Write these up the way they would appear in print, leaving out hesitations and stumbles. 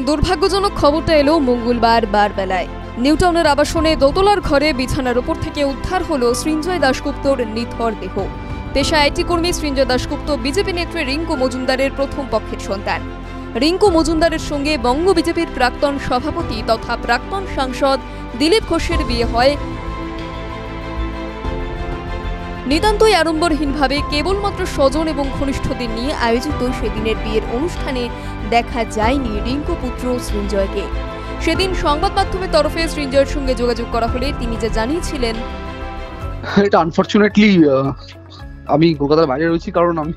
দুর্ভাগ্যজনক খবরটা এলো মঙ্গলবার বারবেলায়। নিউটাউনের আবাসনে দোতলার ঘরে বিছানার উপর থেকে উদ্ধার হলো সৃঞ্জয় দাশগুপ্তর নিথর দেহ। পেশা আইটি কর্মী সৃঞ্জয় দাশগুপ্ত বিজেপি নেত্রী রিঙ্কু মজুমদারের প্রথম পক্ষের সন্তান। রিঙ্কু মজুমদারের সঙ্গে বঙ্গ বিজেপির প্রাক্তন সভাপতি তথা প্রাক্তন সাংসদ দিলীপ ঘোষের বিয়ে হয় নিতান্তই আড়ম্বরহীনভাবে কেবলমাত্র স্বজন এবং ঘনিষ্ঠদের নিয়ে আয়োজিত সেদিনের বিয়ের অনুষ্ঠানে দেখা যায়নি রিঙ্কু পুত্র সৃঞ্জয়কে। সেদিন সংবাদ মাধ্যমের তরফে সৃঞ্জয়ের সঙ্গে যোগাযোগ করা হলে তিনি যা জানিয়েছিলেন, এটা আনফরচুনেটলি আমি কলকাতার বাইরে রয়েছি, কারণ আমি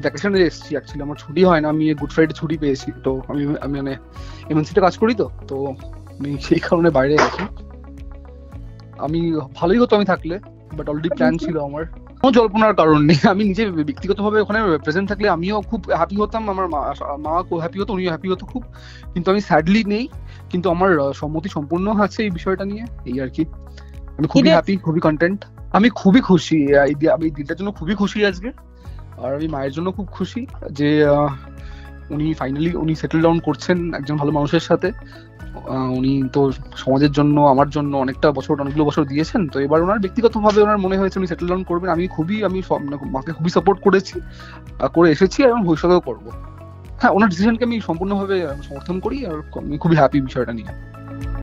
ভ্যাকেশনে এসেছি। অ্যাকচুয়ালি আমার ছুটি হয় না, আমি গুড ফ্রাইডে ছুটি পেয়েছি। তো আমি মানে এমএনসিতে কাজ করি, তো আমি সেই কারণে বাইরে গেছি। আমি ভালোই হতো আমি থাকলে, বাট অলরেডি প্ল্যান ছিল আমার। কোনো জল্পনার কারণ নেই। আমি নিজে ব্যক্তিগতভাবে ওখানে প্রেজেন্ট থাকলে আমিও খুব হ্যাপি হতাম, আমার মা খুব হ্যাপি হতো, উনিও হ্যাপি হতো খুব। কিন্তু আমি স্যাডলি নেই, কিন্তু আমার সম্মতি সম্পূর্ণ আছে এই বিষয়টা নিয়ে, এই আর কি। আমি খুবই হ্যাপি, খুবই কন্টেন্ট, আমি খুবই খুশি। আমি এই দিনটার জন্য খুবই খুশি আজকে। আর আমি মায়ের জন্য খুব খুশি যে উনি ফাইনালি সেটেল ডাউন করছেন একজন ভালো মানুষের সাথে। উনি তো সমাজের জন্য, আমার জন্য অনেকগুলো বছর দিয়েছেন। তো এবার ওনার ব্যক্তিগতভাবে ওনার মনে হয়েছে উনি সেটেল ডাউন করবেন। আমি মাকে খুবই সাপোর্ট করে এসেছি এবং ভবিষ্যতেও করবো। হ্যাঁ, ওনার ডিসিশনকে আমি সম্পূর্ণভাবে সমর্থন করি, আর আমি খুবই হ্যাপি বিষয়টা নিয়ে।